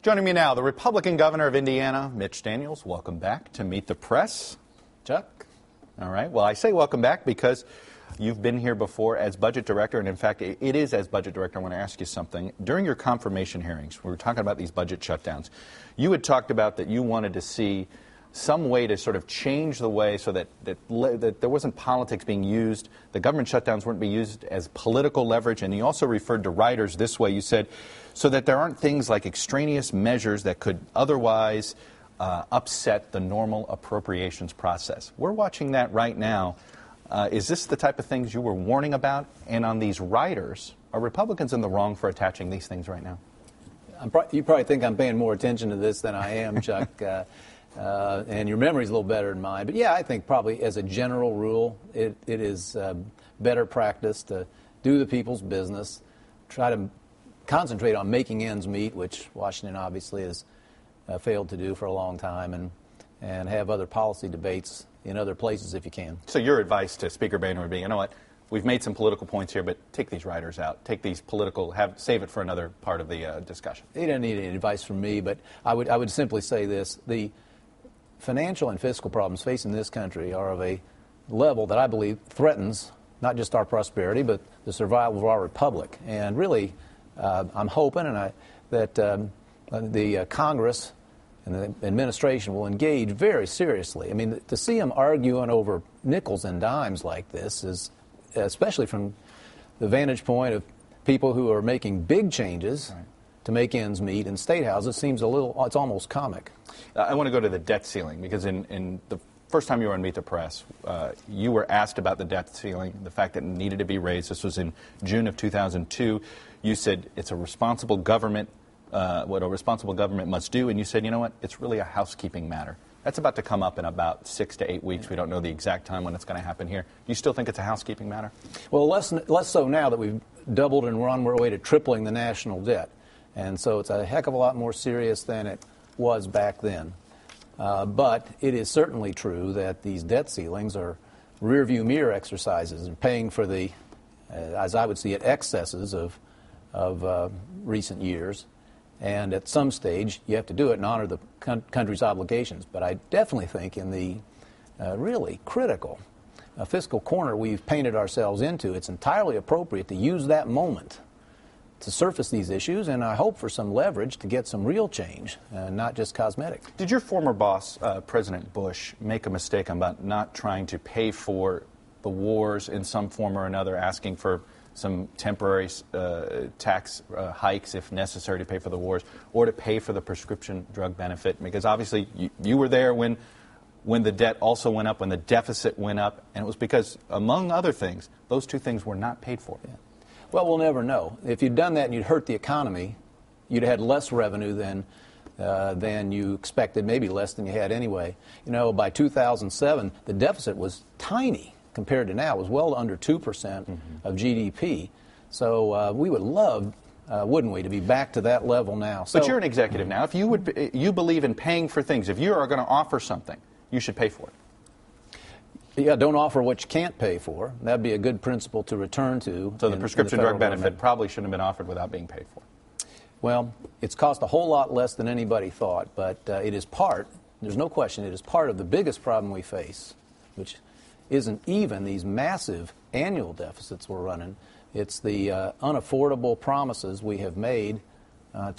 Joining me now, the Republican governor of Indiana, Mitch Daniels. Welcome back to Meet the Press. Chuck? All right. Well, I say welcome back because you've been here before as budget director, and in fact, it is as budget director. I want to ask you something. During your confirmation hearings, we were talking about these budget shutdowns. You had talked about that you wanted to see some way to sort of change the way so that there wasn't politics being used, the government shutdowns weren't being used as political leverage, and you also referred to riders this way. You said, so that there aren't things like extraneous measures that could otherwise upset the normal appropriations process. We're watching that right now. Is this the type of things you were warning about? And on these riders, are Republicans in the wrong for attaching these things right now? You probably think I'm paying more attention to this than I am, Chuck. And your memory's a little better than mine. But yeah, I think probably as a general rule, it is better practice to do the people's business, try to concentrate on making ends meet, which Washington obviously has failed to do for a long time, and have other policy debates in other places if you can. So your advice to Speaker Boehner would be, you know what, we've made some political points here, but take these riders out. Take these political, save it for another part of the discussion. He doesn't need any advice from me, but I would simply say this. The financial and fiscal problems facing this country are of a level that I believe threatens not just our prosperity, but the survival of our republic. And really, I'm hoping that the Congress and the administration will engage very seriously. I mean, to see them arguing over nickels and dimes like this is, especially from the vantage point of people who are making big changes to make ends meet in state houses, seems it's almost comic. I want to go to the debt ceiling, because in the first time you were on Meet the Press, you were asked about the debt ceiling, the fact that it needed to be raised. This was in June of 2002. You said it's a responsible government, what a responsible government must do, and you said, you know what, it's really a housekeeping matter. That's about to come up in about 6 to 8 weeks. We don't know the exact time when it's going to happen here. Do you still think it's a housekeeping matter? Well, less so now that we've doubled and we're on our way to tripling the national debt. And so it's a heck of a lot more serious than it was back then. But it is certainly true that these debt ceilings are rearview mirror exercises and paying for the, as I would see it, excesses of recent years. And at some stage, you have to do it and honor the country's obligations. But I definitely think in the really critical fiscal corner we've painted ourselves into, it's entirely appropriate to use that moment to surface these issues, and I hope for some leverage to get some real change, not just cosmetic. Did your former boss, President Bush, make a mistake about not trying to pay for the wars in some form or another, asking for some temporary tax hikes if necessary to pay for the wars, or to pay for the prescription drug benefit? Because obviously you were there when the debt also went up, when the deficit went up, and it was because, among other things, those two things were not paid for. Yeah. Well, we'll never know. If you'd done that and you'd hurt the economy, you'd have had less revenue than you expected, maybe less than you had anyway. You know, by 2007, the deficit was tiny compared to now. It was well under 2% of GDP. So we would love, wouldn't we, to be back to that level now. So, but you're an executive now. If you believe in paying for things, if you are going to offer something, you should pay for it. Yeah, don't offer what you can't pay for. That'd be a good principle to return to. So the prescription drug benefit probably shouldn't have been offered without being paid for. Well, it's cost a whole lot less than anybody thought, but it is part, there's no question, it is part of the biggest problem we face, which isn't even these massive annual deficits we're running. It's the unaffordable promises we have made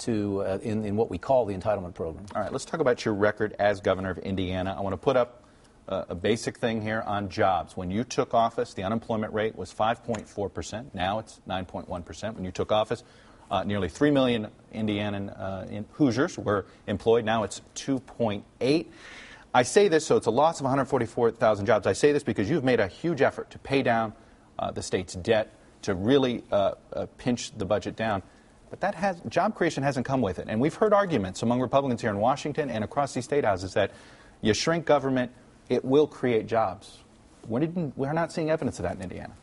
in what we call the entitlement program. All right, let's talk about your record as governor of Indiana. I want to put up a basic thing here on jobs. When you took office, the unemployment rate was 5.4%. Now it's 9.1%. When you took office, nearly 3 million Indiana Hoosiers were employed. Now it's 2.8. I say this, so it's a loss of 144,000 jobs. I say this because you've made a huge effort to pay down the state's debt, to really pinch the budget down. But job creation hasn't come with it. And we've heard arguments among Republicans here in Washington and across these state houses that you shrink government, it will create jobs. We're not seeing evidence of that in Indiana.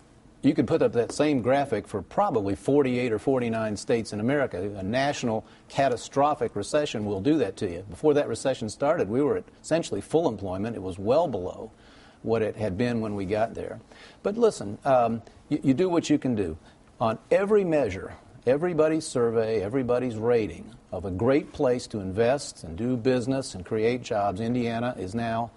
You could put up that same graphic for probably 48 or 49 states in America. A national catastrophic recession will do that to you. Before that recession started, we were at essentially full employment. It was well below what it had been when we got there. But listen, you do what you can do. On every measure, everybody's survey, everybody's rating of a great place to invest and do business and create jobs, Indiana is now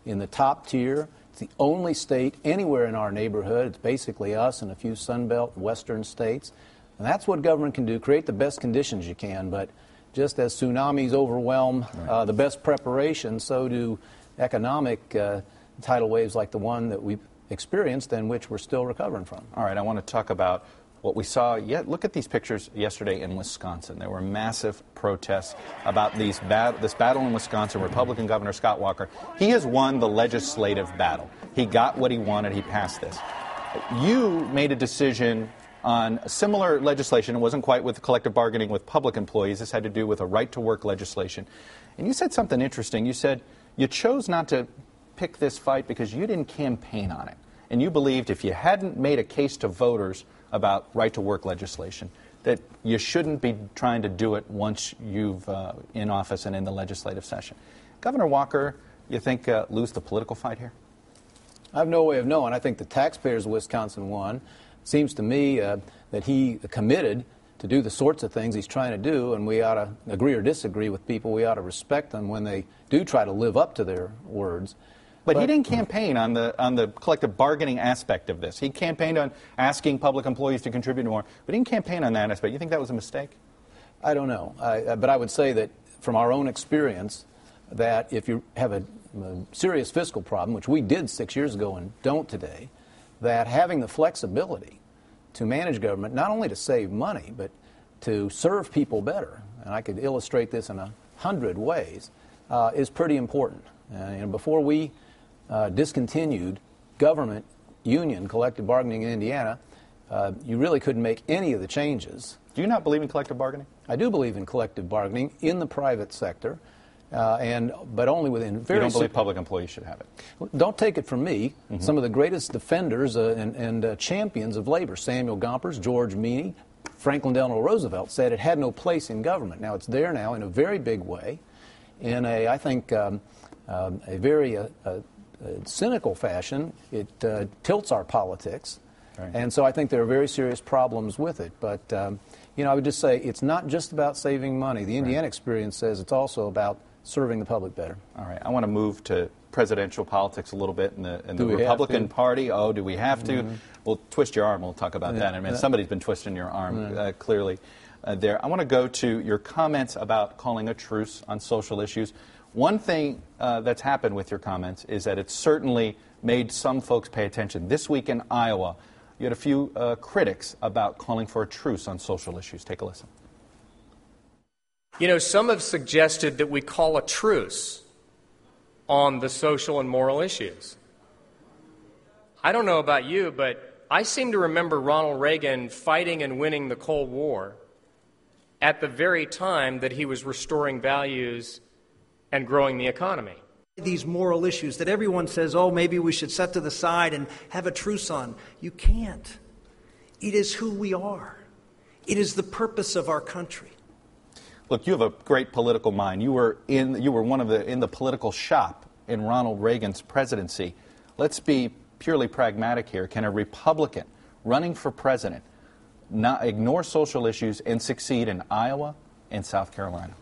in the top tier. It's the only state anywhere in our neighborhood. It's basically us and a few Sunbelt and Western states. And that's what government can do, create the best conditions you can. But just as tsunamis overwhelm the best preparation, so do economic tidal waves like the one that we've experienced and which we're still recovering from. All right, I want to talk about what we saw. Look at these pictures yesterday in Wisconsin. There were massive protests about this battle in Wisconsin. Republican Governor Scott Walker, he has won the legislative battle. He got what he wanted. He passed this. You made a decision on similar legislation. It wasn't quite with collective bargaining with public employees. This had to do with a right-to-work legislation. And you said something interesting. You said you chose not to pick this fight because you didn't campaign on it. And you believed if you hadn't made a case to voters about right-to-work legislation, that you shouldn't be trying to do it once you've in office and in the legislative session. Governor Walker, you think lose the political fight here? I have no way of knowing. I think the taxpayers of Wisconsin won. It seems to me that he committed to do the sorts of things he's trying to do, and we ought to agree or disagree with people. We ought to respect them when they do try to live up to their words. But he didn't campaign on the collective bargaining aspect of this. He campaigned on asking public employees to contribute more, but he didn't campaign on that aspect. You think that was a mistake? I don't know. But I would say that from our own experience, that if you have a serious fiscal problem, which we did 6 years ago and don't today, that having the flexibility to manage government, not only to save money, but to serve people better, and I could illustrate this in 100 ways, is pretty important. Before we discontinued government union collective bargaining in Indiana, you really couldn't make any of the changes. Do you not believe in collective bargaining? I do believe in collective bargaining in the private sector, but only within very... You don't believe public employees should have it? Don't take it from me. Mm-hmm. Some of the greatest defenders and champions of labor, Samuel Gompers, George Meany, Franklin Delano Roosevelt, said it had no place in government. Now it's there now in a very big way, in I think, a very cynical fashion. It tilts our politics. Right. And so I think there are very serious problems with it. But, I would just say it's not just about saving money. The Indiana experience says it's also about serving the public better. All right. I want to move to presidential politics a little bit in the Republican Party. Oh, do we have to? Mm-hmm. We'll twist your arm. We'll talk about that. I mean, somebody's been twisting your arm, clearly, there. I want to go to your comments about calling a truce on social issues. One thing that's happened with your comments is that it's certainly made some folks pay attention. This week in Iowa, you had a few critics about calling for a truce on social issues. Take a listen. Some have suggested that we call a truce on the social and moral issues. I don't know about you, but I seem to remember Ronald Reagan fighting and winning the Cold War at the very time that he was restoring values and growing the economy. These moral issues that everyone says, oh, maybe we should set to the side and have a truce on. You can't. It is who we are. It is the purpose of our country. Look, you have a great political mind. You were in the political shop in Ronald Reagan's presidency. Let's be purely pragmatic here. Can a Republican running for president not ignore social issues and succeed in Iowa and South Carolina?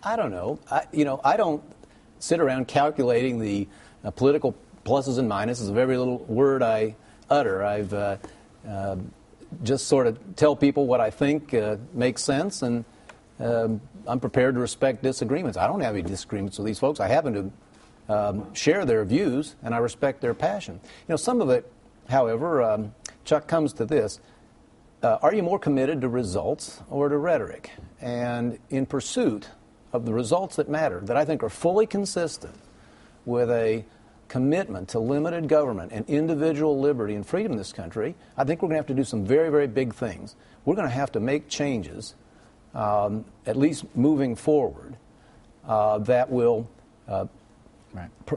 I don't know. I don't sit around calculating the political pluses and minuses of every little word I utter. I've just sort of tell people what I think makes sense, and I'm prepared to respect disagreements. I don't have any disagreements with these folks. I happen to share their views, and I respect their passion. Some of it, however, Chuck, comes to this. Are you more committed to results or to rhetoric? And in pursuit of the results that matter, that I think are fully consistent with a commitment to limited government and individual liberty and freedom in this country, I think we're going to have to do some very, very big things. We're going to have to make changes, at least moving forward, that will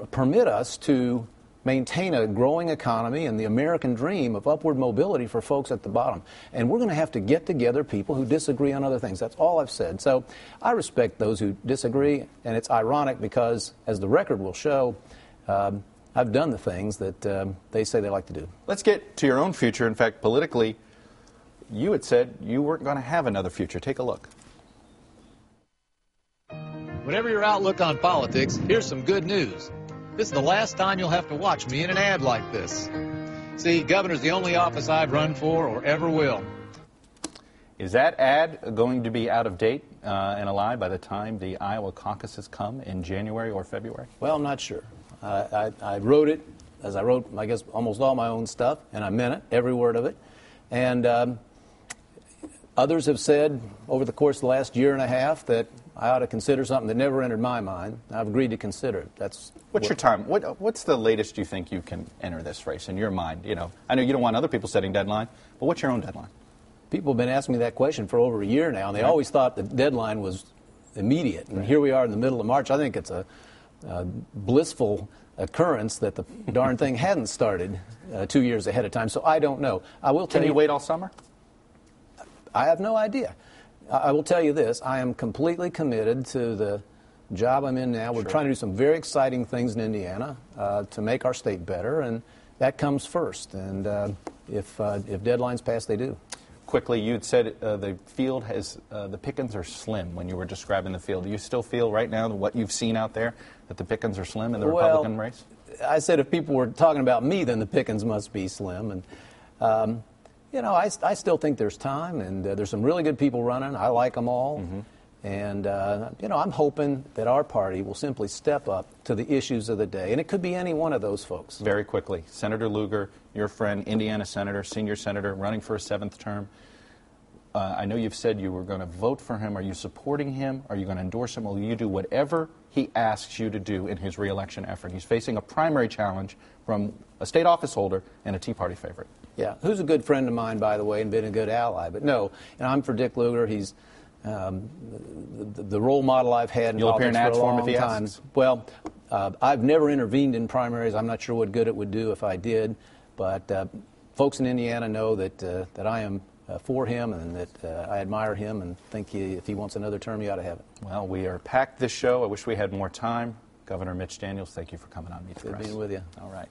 permit us to maintain a growing economy and the American dream of upward mobility for folks at the bottom. And we're going to have to get together people who disagree on other things. That's all I've said. So I respect those who disagree, and it's ironic because, as the record will show, I've done the things that they say they like to do. Let's get to your own future. In fact, politically, you had said you weren't going to have another future. Take a look. Whatever your outlook on politics, here's some good news. This is the last time you'll have to watch me in an ad like this. See, governor's the only office I've run for or ever will. Is that ad going to be out of date and a lie by the time the Iowa caucuses come in January or February? Well, I'm not sure. I wrote it, as I wrote, I guess, almost all my own stuff, and I meant it, every word of it. And others have said over the course of the last year and a half that I ought to consider something that never entered my mind. I've agreed to consider it. What's your time? What's the latest you think you can enter this race in your mind? You know, I know you don't want other people setting deadline, but what's your own deadline? People have been asking me that question for over a year now, and they always thought the deadline was immediate. And here we are in the middle of March. I think it's a blissful occurrence that the darn thing hadn't started 2 years ahead of time. So I don't know. I will tell you. Can you wait all summer? I have no idea. I will tell you this. I am completely committed to the job I'm in now. We're trying to do some very exciting things in Indiana to make our state better, and that comes first. And if deadlines pass, they do. Quickly, you'd said the field has, the pickings are slim when you were describing the field. Do you still feel right now, what you've seen out there, that the pickings are slim in the Republican race? I said if people were talking about me, then the pickings must be slim. And, you know, I still think there's time, and there's some really good people running. I like them all. Mm-hmm. And, you know, I'm hoping that our party will simply step up to the issues of the day. And it could be any one of those folks. Very quickly, Senator Lugar, your friend, Indiana Senator, senior senator, running for a 7th term. I know you've said you were going to vote for him. Are you supporting him? Are you going to endorse him? Will you do whatever he asks you to do in his reelection effort? He's facing a primary challenge from a state office holder and a Tea Party favorite. Yeah, who's a good friend of mine, by the way, and been a good ally. But no, and I'm for Dick Lugar. He's the role model I've had in You'll appear politics in for a ad form long if he time. asks? Well, I've never intervened in primaries. I'm not sure what good it would do if I did. But folks in Indiana know that I am for him and that I admire him and think if he wants another term, he ought to have it. Well, we are packed this show. I wish we had more time. Governor Mitch Daniels, thank you for coming on Meet the Press. Good being with you. All right.